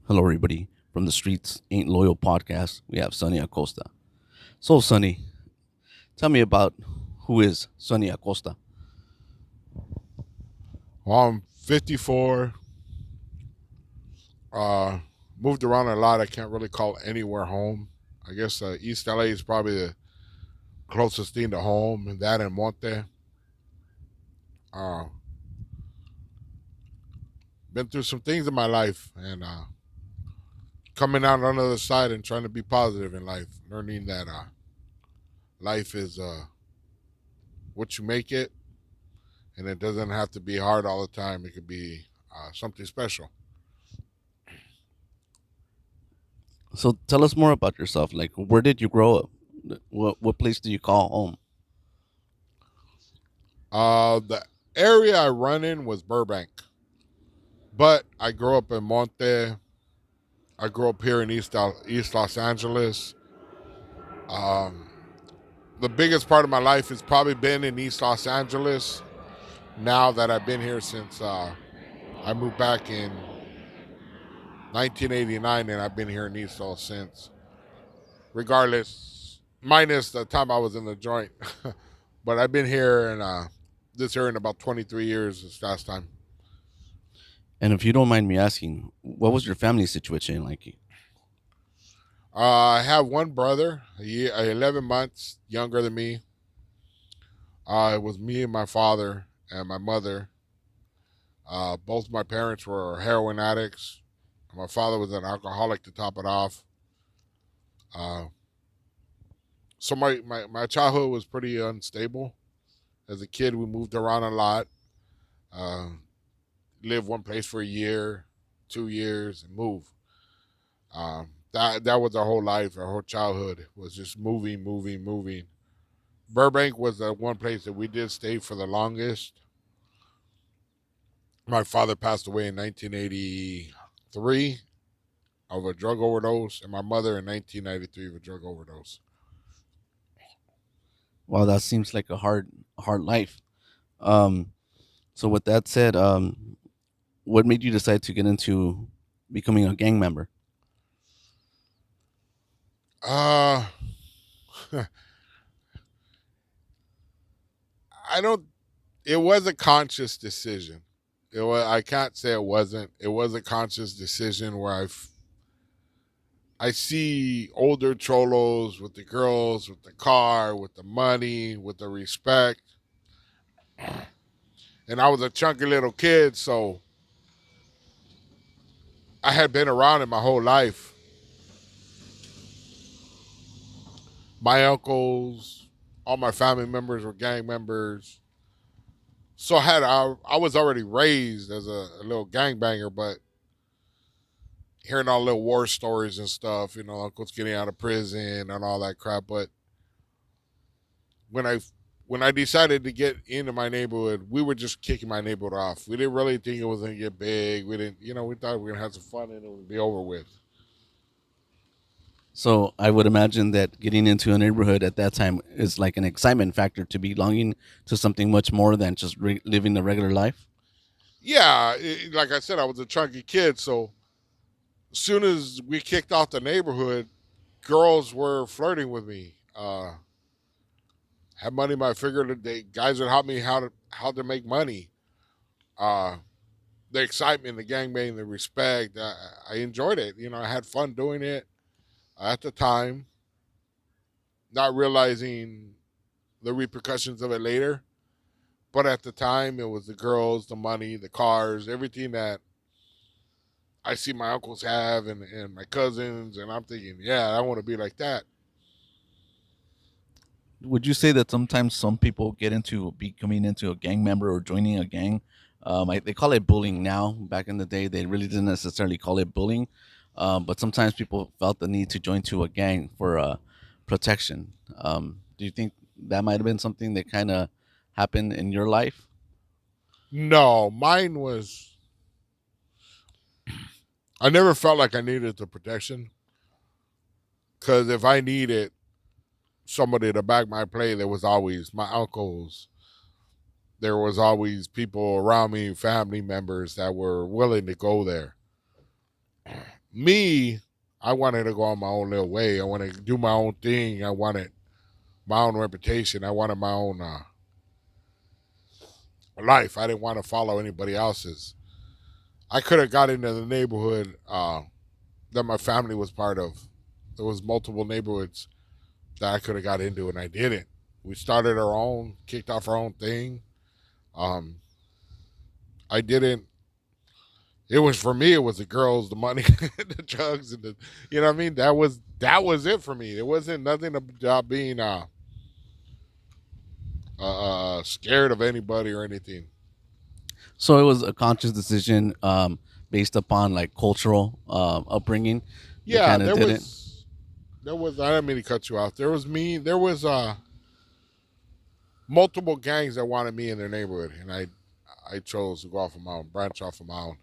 Hello, everybody. From the Streets Ain't Loyal podcast, we have Sonny Acosta. So, Sonny, tell me about who is Sonny Acosta. Well, I'm 54. Uh, Moved around a lot. I can't really call anywhere home. I guess East LA is probably the closest thing to home, and that and Monte. Uh, been through some things in my life, and coming out on the other side and trying to be positive in life, learning that life is what you make it, and it doesn't have to be hard all the time. It could be something special. So, tell us more about yourself. Like, where did you grow up? What place do you call home? The area I run in was Burbank, but I grew up in Monte. I grew up here in East Los Angeles. Um, the biggest part of my life has probably been in East Los Angeles. Now that I've been here since I moved back in 1989, and I've been here in East Los since. Regardless, minus the time I was in the joint, but I've been here and this here in about 23 years. This last time, And if you don't mind me asking, what was your family situation like? I have one brother, 11 months younger than me. It was me and my father and my mother. Both my parents were heroin addicts. My father was an alcoholic to top it off. Uh, so my childhood was pretty unstable. As a kid, we moved around a lot. Uh, Lived one place for a year, 2 years, and move. That was our whole life. Our whole childhood was just moving, moving, moving. Burbank was the one place that we did stay for the longest. My father passed away in 1983 of a drug overdose, and my mother in 1993 of a drug overdose. Wow, that seems like a hard life. Um, so, with that said, what made you decide to get into becoming a gang member? Uh, I don't. It was a conscious decision. It was. I can't say it wasn't. It was a conscious decision where I see older cholos with the girls, with the car, with the money, with the respect, and I was a chunky little kid, so I had been around it my whole life. My uncles, all my family members were gang members. So I was already raised as a little gangbanger, but hearing all the little war stories and stuff, uncles getting out of prison and all that crap. But when I when I decided to get into my neighborhood, we were just kicking my neighborhood off. We didn't really think it was gonna get big. We didn't, we thought we were gonna have some fun and it would be over with. So I would imagine that getting into a neighborhood at that time is like an excitement factor to belonging to something much more than just living a regular life. Yeah, like I said, I was a chunky kid, so as soon as we kicked off the neighborhood, girls were flirting with me. Had money in my figure. Guys would help me how to make money. Uh, the excitement, the gangbang, the respect. I enjoyed it. I had fun doing it at the time, not realizing the repercussions of it later. But at the time, it was the girls, the money, the cars, everything that I see my uncles have and my cousins, and I'm thinking, yeah, I want to be like that. Would you say that sometimes some people get into becoming into a gang member or joining a gang? They call it bullying now. Back in the day, they really didn't necessarily call it bullying, but sometimes people felt the need to join to a gang for protection. Do you think that might have been something that kind of happened in your life? No, mine was. I never felt like I needed the protection because if I needed somebody to back my play, there was always my uncles. There was always people around me, family members that were willing to go there. Me, I wanted to go on my own little way. I wanted to do my own thing. I wanted my own reputation. I wanted my own life. I didn't want to follow anybody else's. I could have got into the neighborhood that my family was part of. There was multiple neighborhoods that I could have got into, and I didn't. We started our own, kicked off our own thing. Um, I didn't. It was for me. It was the girls, the money, the drugs, and the. You know what I mean? That was it for me. It wasn't nothing about being scared of anybody or anything. So it was a conscious decision, based upon like cultural upbringing that Yeah, kind of there did it. was there was. I didn't mean to cut you off. There was me. There was multiple gangs that wanted me in their neighborhood, and I chose to go off of my own, branch off of my own.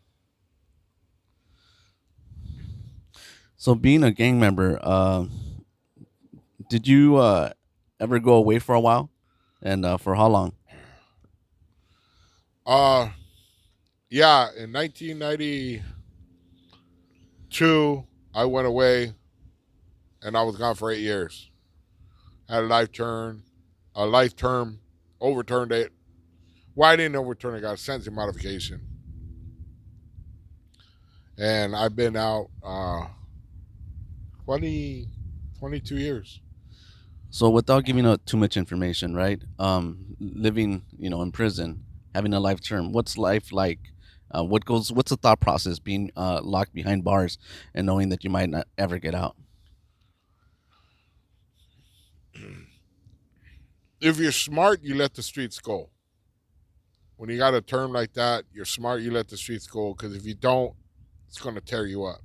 So being a gang member, did you ever go away for a while, and for how long? Uh, yeah, in 1992, I went away and I was gone for 8 years. Had a life term, overturned it. Well, I didn't overturn it. Got a sentencing modification, and I've been out 20, 22 years. So without giving out too much information, right? Living, in prison, having a life term. What's life like? What's the thought process being locked behind bars and knowing that you might not ever get out? If you're smart, you let the streets go. When you got a term like that, you're smart. You let the streets go because if you don't, it's gonna tear you up.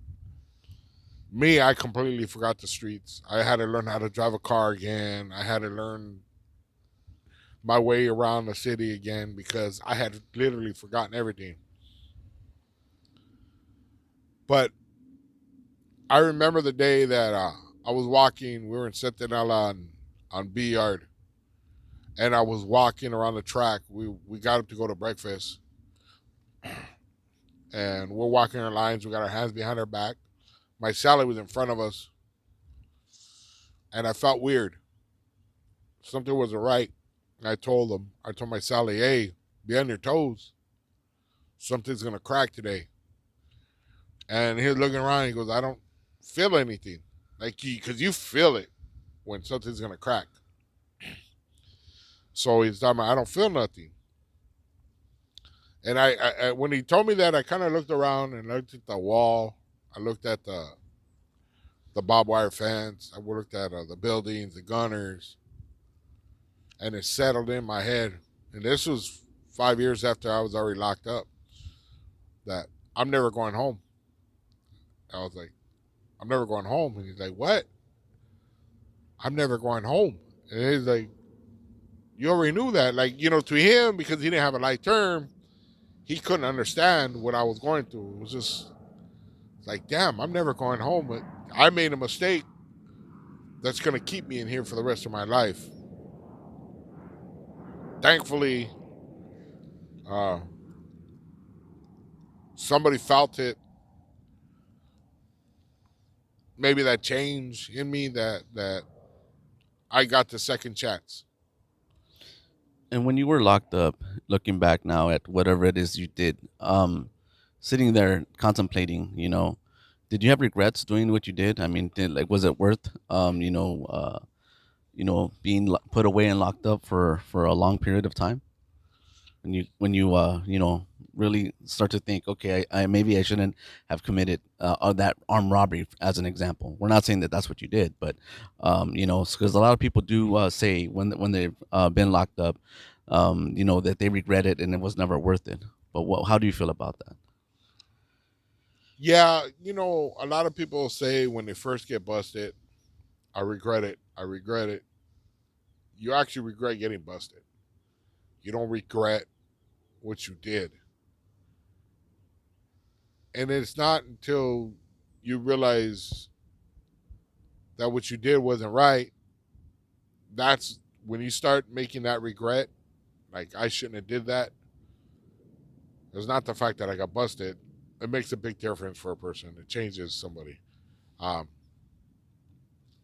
Me, I completely forgot the streets. I had to learn how to drive a car again. I had to learn my way around the city again because I had literally forgotten everything. But I remember the day that I was walking. We were in Centinela on B Yard, and I was walking around the track. We got up to go to breakfast, and we're walking our lines. We got our hands behind our back. My Sally was in front of us, and I felt weird. Something wasn't right. And I told my Sally, hey, be on your toes. Something's gonna crack today. And he was looking around. He goes, I don't feel anything, like because you feel it when something's gonna crack. So he's talking about, I don't feel nothing. And when he told me that, I kind of looked around and looked at the wall. I looked at the barbed wire fence. I looked at the buildings, the gunners, and it settled in my head. And this was 5 years after I was already locked up. That I'm never going home. I was like, I'm never going home. And he's like, what? I'm never going home. And he's like, you already knew that. Like, to him, because he didn't have a life term, he couldn't understand what I was going through. It was just like, damn, I'm never going home. But I made a mistake that's going to keep me in here for the rest of my life. Thankfully, uh, somebody felt it. Maybe that change in me that I got the second chance. And when you were locked up, looking back now at whatever it is you did, sitting there contemplating, did you have regrets doing what you did? I mean, was it worth, being put away and locked up for a long period of time? When you really start to think, okay, I maybe I shouldn't have committed that armed robbery as an example. We're not saying that that's what you did, but because a lot of people do say when they've been locked up, that they regret it and it was never worth it. But how do you feel about that? Yeah, a lot of people say when they first get busted, I regret it. I regret it. You actually regret getting busted. You don't regret what you did. And it's not until you realize that what you did wasn't right, that's when you start making that regret, like I shouldn't have did that. It's not the fact that I got busted. It makes a big difference for a person. It changes somebody. Um,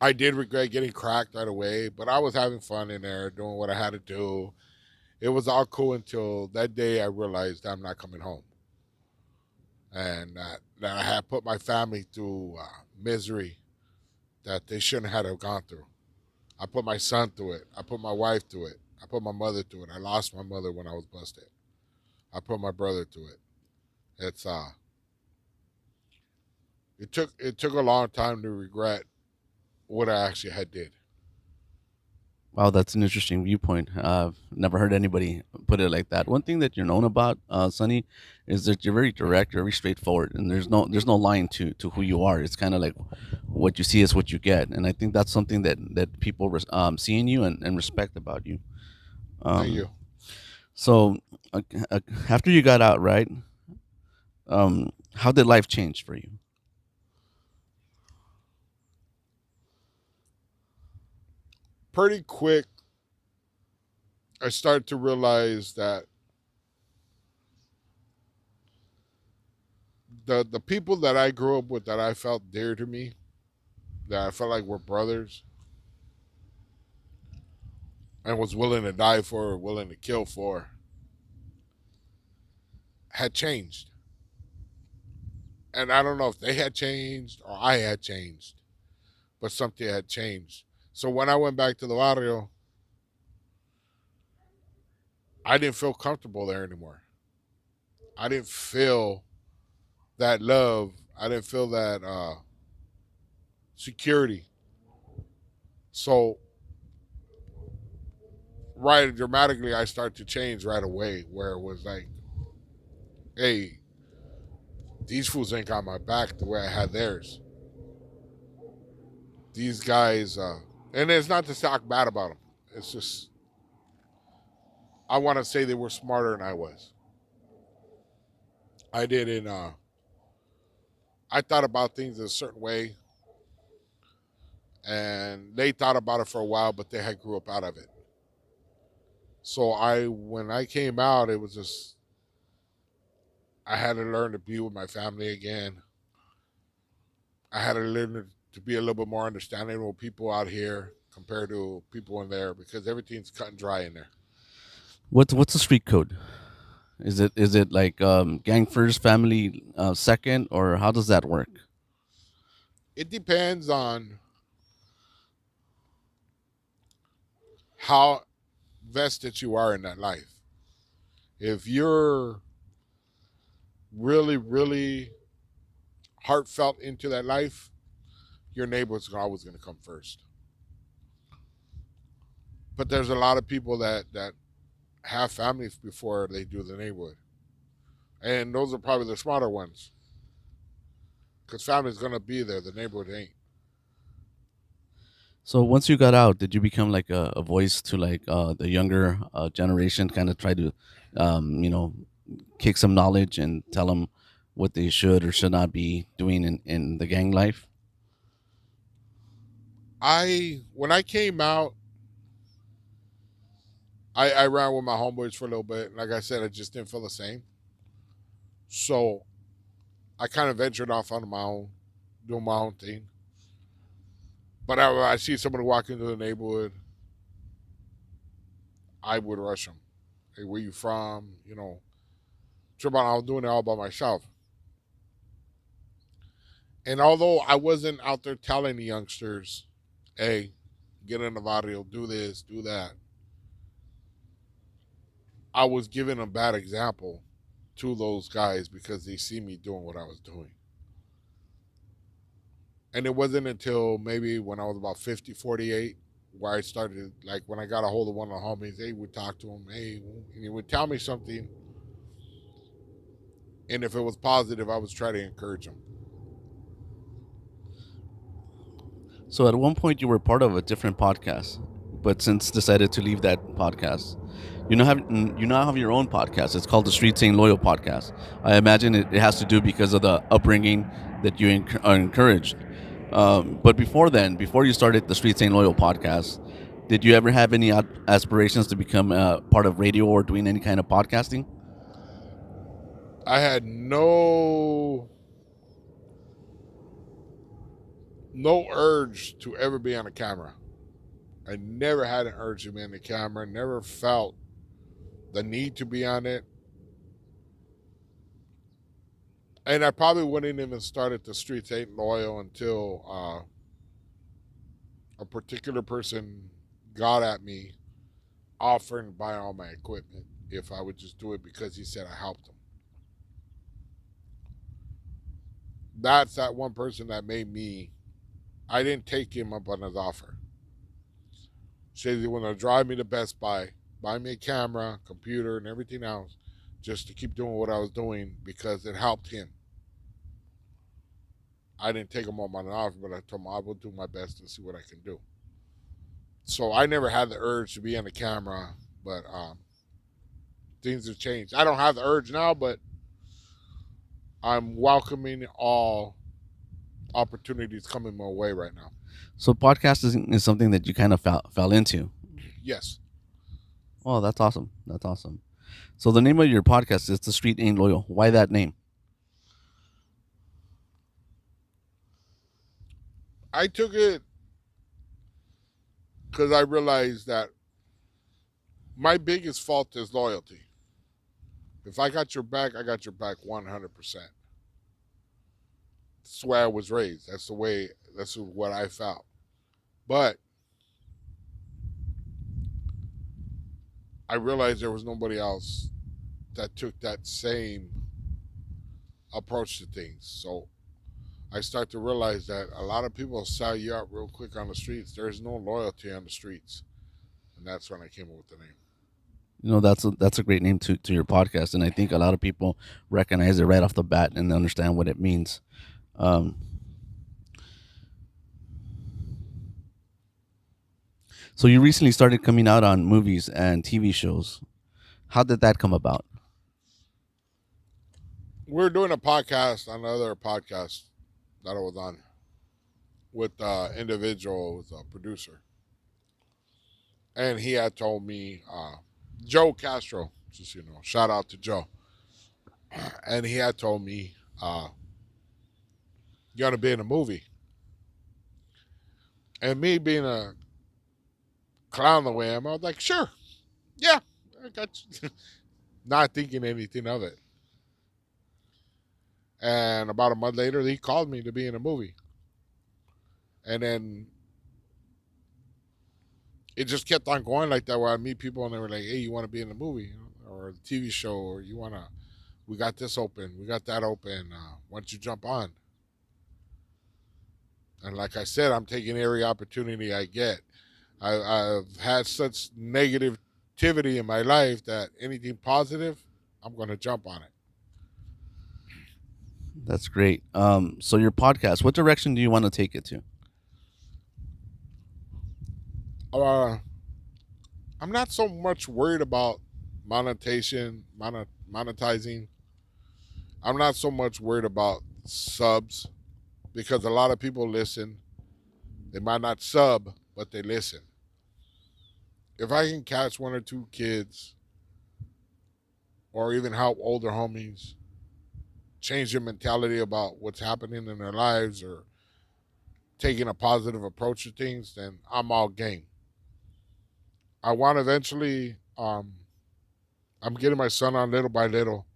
I did regret getting cracked right away, but I was having fun in there, doing what I had to do. It was all cool until that day I realized I'm not coming home, and that I had put my family through misery that they shouldn't have gone through. I put my son through it. I put my wife through it. I put my mother through it. I lost my mother when I was busted. I put my brother through it. It's it took a long time to regret what I actually had did. Wow, that's an interesting viewpoint. I've never heard anybody put it like that. One thing that you're known about, Sonny, is that you're very direct, very straightforward, and there's no lying to who you are. It's kind of like what you see is what you get, and I think that's something that people see in you and respect about you. Thank Um, you. so after you got out, right? How did life change for you? Pretty quick, I started to realize that the people that I grew up with, that I felt dear to me, that I felt like were brothers, and was willing to die for, willing to kill for, had changed. And I don't know if they had changed or I had changed, but something had changed. So when I went back to the barrio, I didn't feel comfortable there anymore. I didn't feel that love. I didn't feel that security. So right dramatically, I started to change right away, where it was like, hey, these fools ain't got my back the way I had theirs. These guys, and it's not to talk bad about them. It's just I want to say they were smarter than I was. I didn't. I thought about things in a certain way, and they thought about it for a while, but they had grew up out of it. So when I came out, it was just I had to learn to be with my family again. I had to learn to be a little bit more understanding with people out here compared to people in there, because everything's cut and dry in there. What's the street code? Is it like gang first, family second, or how does that work? It depends on how vested you are in that life. If you're really, really heartfelt into that life, your neighbor's always going to come first. But there's a lot of people that have families before they do the neighborhood, and those are probably the smarter ones, because family's going to be there. The neighborhood ain't. So once you got out, did you become like a voice to like the younger generation, kind of try to, you know, kick some knowledge and tell them what they should or should not be doing in the gang life? I when I came out, I ran with my homeboys for a little bit. Like I said, I just didn't feel the same. So I kind of ventured off on my own, doing my own thing. But I see somebody walk into the neighborhood, I would rush them. Hey, where you from? Trip on. I was doing it all by myself. And although I wasn't out there telling the youngsters, hey, get in the barrio, do this, do that, I was giving a bad example to those guys because they see me doing what I was doing. And it wasn't until maybe when I was about 50, 48, where I started, like when I got a hold of one of the homies, they would talk to him, hey, and he would tell me something. And if it was positive, I was trying to encourage him. So at one point you were part of a different podcast, but since decided to leave that podcast, you now have your own podcast. It's called the Street Saint Loyal Podcast. I imagine it has to do because of the upbringing that you are encouraged. But before then, before you started the Street Saint Loyal Podcast, did you ever have any aspirations to become part of radio or doing any kind of podcasting? I had no urge to ever be on a camera. I never had an urge to be on the camera. Never felt the need to be on it, and I probably wouldn't even started the streets ain't loyal until a particular person got at me offering to buy all my equipment if I would just do it because he said I helped him. That's that one person that made me. I didn't take him up on his offer. Said he wanted to drive me to Best Buy, buy me a camera, computer, and everything else, just to keep doing what I was doing because it helped him. I didn't take him up on an offer, but I told him I will do my best and see what I can do. So I never had the urge to be on the camera, but things have changed. I don't have the urge now, but I'm welcoming all opportunities coming my way right now. So podcasting is something that you kind of fell into. Yes. Oh, that's awesome. That's awesome. So the name of your podcast is The Street Ain't Loyal. Why that name? I took it because I realized that my biggest fault is loyalty. If I got your back, I got your back 100%. That's the way I was raised. That's what I felt. But I realized there was nobody else that took that same approach to things. So I start to realize that a lot of people sell you out real quick on the streets. There's no loyalty on the streets. And that's when I came up with the name. That's a great name to your podcast, and I think a lot of people recognize it right off the bat and understand what it means. Um, so you recently started coming out on movies and TV shows. How did that come about? We were doing a podcast, another podcast that I was on with an individual, with a producer. And he had told me, Joe Castro, just, shout out to Joe. And he had told me, you want to be in a movie. And me being a clown the way I am, I was like, sure, yeah, I got you. Not thinking anything of it. And about a month later, he called me to be in a movie. And then it just kept on going like that where I meet people and they were like, hey, you want to be in a movie or a TV show or you want to, we got this open, we got that open. Why don't you jump on? And like I said, I'm taking every opportunity I get. I've had such negativity in my life that anything positive, I'm going to jump on it. That's great. So your podcast, what direction do you want to take it to? Uh, I'm not so much worried about monetizing. I'm not so much worried about subs because a lot of people listen. They might not sub, but they listen. If I can catch one or two kids or even help older homies change their mentality about what's happening in their lives or taking a positive approach to things, then I'm all game. I want eventually, I'm getting my son on little by little.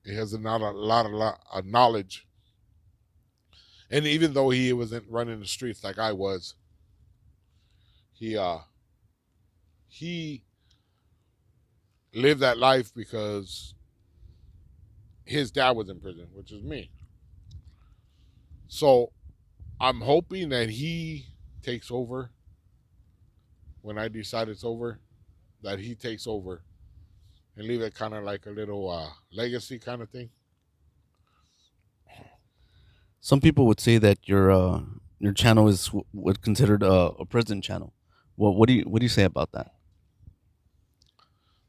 He has lot of knowledge. And even though he wasn't running the streets like I was, he he lived that life because his dad was in prison, which is me. So I'm hoping that he takes over when I decide it's over, that he takes over and leave it kind of like a little legacy kind of thing. Some people would say that your channel is what considered a prison channel. What do you say about that?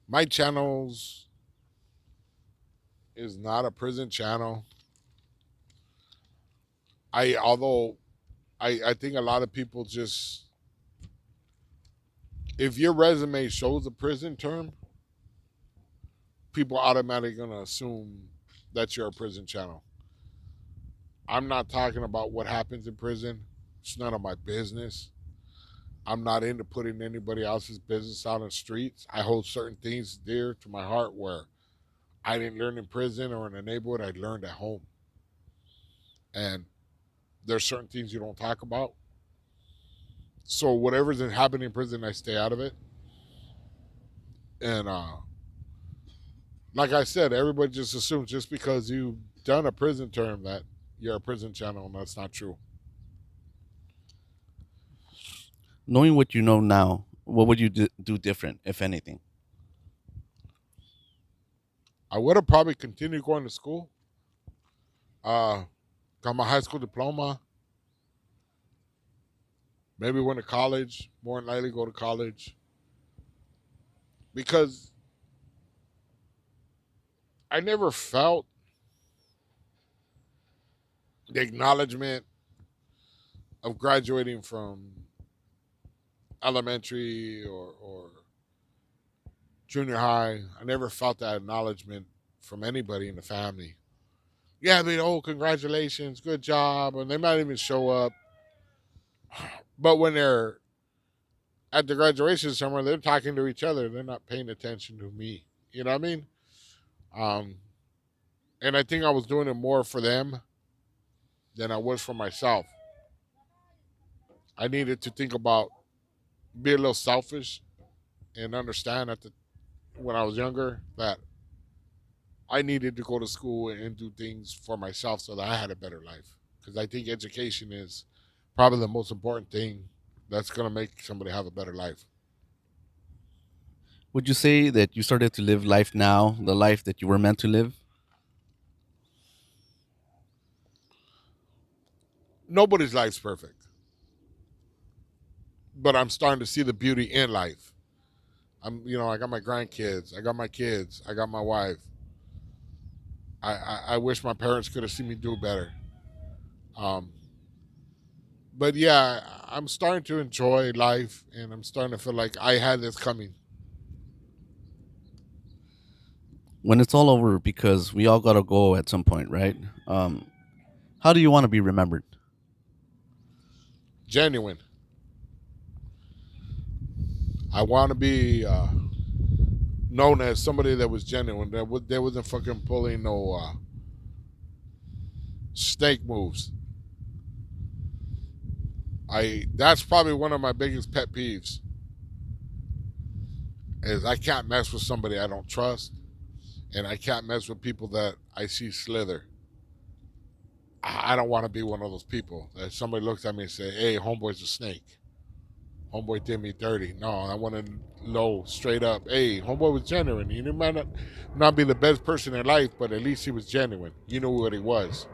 My channels is not a prison channel. Although I think a lot of people just, if your resume shows a prison term, people automatically gonna assume that you're a prison channel. I'm not talking about what happens in prison. It's none of my business. I'm not into putting anybody else's business out on the streets. I hold certain things dear to my heart where I didn't learn in prison or in the neighborhood. I learned at home. And there's certain things you don't talk about. So whatever's happening in prison, I stay out of it. And like I said, everybody just assumes just because you've done a prison term that you're a prison channel, and that's not true. Knowing what you know now, what would you do different, if anything? I would have probably continued going to school. Got my high school diploma. Maybe went to college. More than likely, go to college because I never felt the acknowledgement of graduating from elementary or junior high. I never felt that acknowledgement from anybody in the family. Yeah, I mean, oh, congratulations, good job, and they might even show up. But when they're at the graduation somewhere, they're talking to each other. They're not paying attention to me. You know what I mean? Um, and I think I was doing it more for them than I was for myself. I needed to think about, be a little selfish, and understand when I was younger that I needed to go to school and do things for myself so that I had a better life. Because I think education is probably the most important thing that's going to make somebody have a better life. Would you say that you started to live life now, the life that you were meant to live? Nobody's life's perfect, but I'm starting to see the beauty in life. I got my grandkids, I got my kids, I got my wife. I wish my parents could have seen me do better. Um, but yeah, I'm starting to enjoy life, and I'm starting to feel like I had this coming. When it's all over, because we all gotta go at some point, right? Um, how do you want to be remembered? Genuine. I want to be known as somebody that was genuine. That wasn't fucking pulling no snake moves. That's probably one of my biggest pet peeves is I can't mess with somebody I don't trust, and I can't mess with people that I see slither. I don't want to be one of those people that somebody looks at me and say, "Hey, homeboy's a snake. Homeboy did me dirty." No, I want to know straight up. Hey, homeboy was genuine. You might not be the best person in life, but at least he was genuine. You knew what he was.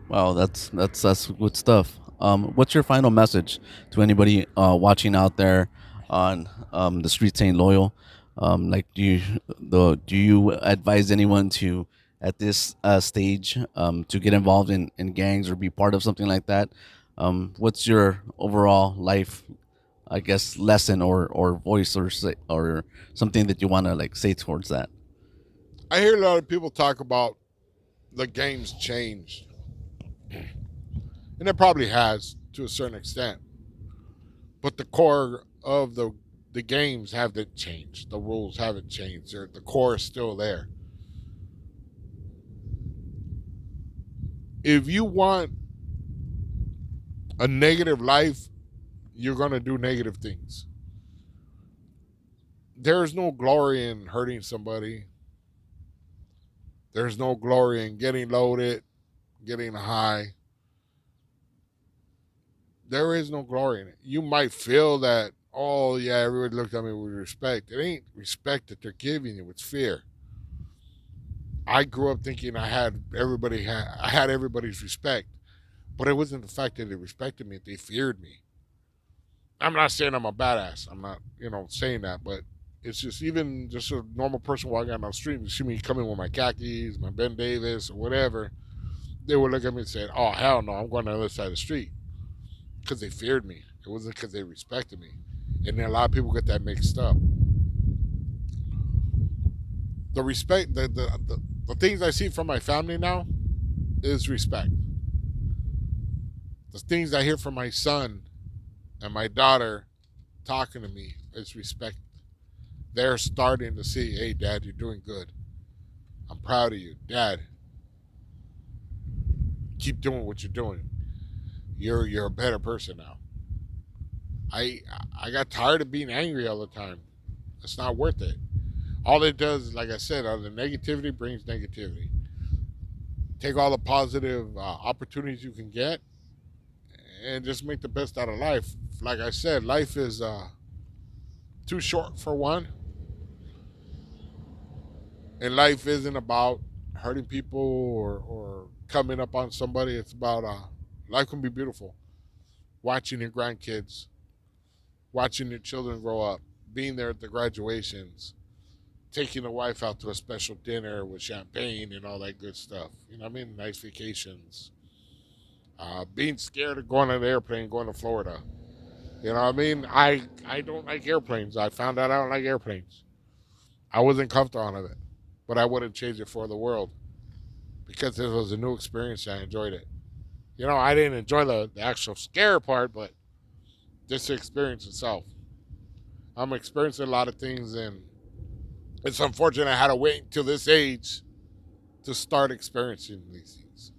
Wow, that's good stuff. What's your final message to anybody watching out there on the street saying loyal? Like, do you advise anyone to at this stage to get involved in gangs or be part of something like that? What's your overall life, I guess, lesson or voice or something that you want to like say towards that? I hear a lot of people talk about the game's changed, and it probably has to a certain extent. But the core of the games haven't changed. The rules haven't changed. The core is still there. If you want a negative life, you're gonna do negative things. There's no glory in hurting somebody. There's no glory in getting loaded, getting high. There is no glory in it. You might feel that, oh yeah, everybody looked at me with respect. It ain't respect that they're giving you, it's fear. I grew up thinking I had everybody's respect, but it wasn't the fact that they respected me; they feared me. I'm not saying I'm a badass. I'm not, saying that, but it's just even just a normal person walking down the street and see me coming with my khakis, my Ben Davis, or whatever, they would look at me and say, "Oh hell no, I'm going to the other side of the street," because they feared me. It wasn't because they respected me, and then a lot of people get that mixed up. The respect, the things I see from my family now is respect. The things I hear from my son and my daughter talking to me is respect. They're starting to see, hey, Dad, you're doing good. I'm proud of you, Dad. Keep doing what you're doing. You're a better person now. I I got tired of being angry all the time. It's not worth it. All it does, like I said, all the negativity brings negativity. Take all the positive opportunities you can get, and just make the best out of life. Like I said, life is too short for one, and life isn't about hurting people or coming up on somebody. It's about life can be beautiful. Watching your grandkids, watching your children grow up, being there at the graduations, taking the wife out to a special dinner with champagne and all that good stuff. You know what I mean? Nice vacations. Being scared of going on an airplane, going to Florida. You know what I mean? I don't like airplanes. I found out I don't like airplanes. I wasn't comfortable on it, but I wouldn't change it for the world because this was a new experience. I enjoyed it. You know, I didn't enjoy the actual scare part, but just the experience itself. I'm experiencing a lot of things, and it's unfortunate I had to wait until this age to start experiencing these things.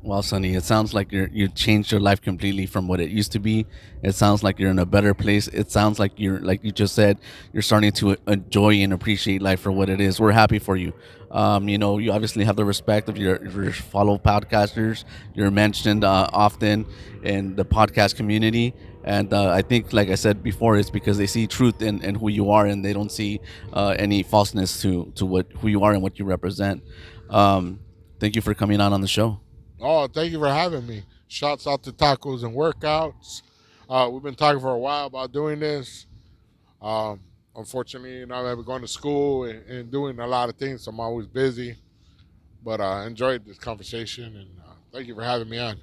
Well, Sonny, it sounds like you changed your life completely from what it used to be. It sounds like you're in a better place. It sounds like you're, like you just said, you're starting to enjoy and appreciate life for what it is. We're happy for you. You know, you obviously have the respect of your fellow podcasters. You're mentioned often in the podcast community, and I think, like I said before, it's because they see truth in who you are, and they don't see any falseness to what who you are and what you represent. Um, Thank you for coming on the show. Oh, thank you for having me. Shouts out to tacos and workouts. We've been talking for a while about doing this. Um, Unfortunately, you know, I've been going to school and doing a lot of things, so I'm always busy. But I enjoyed this conversation, and thank you for having me on.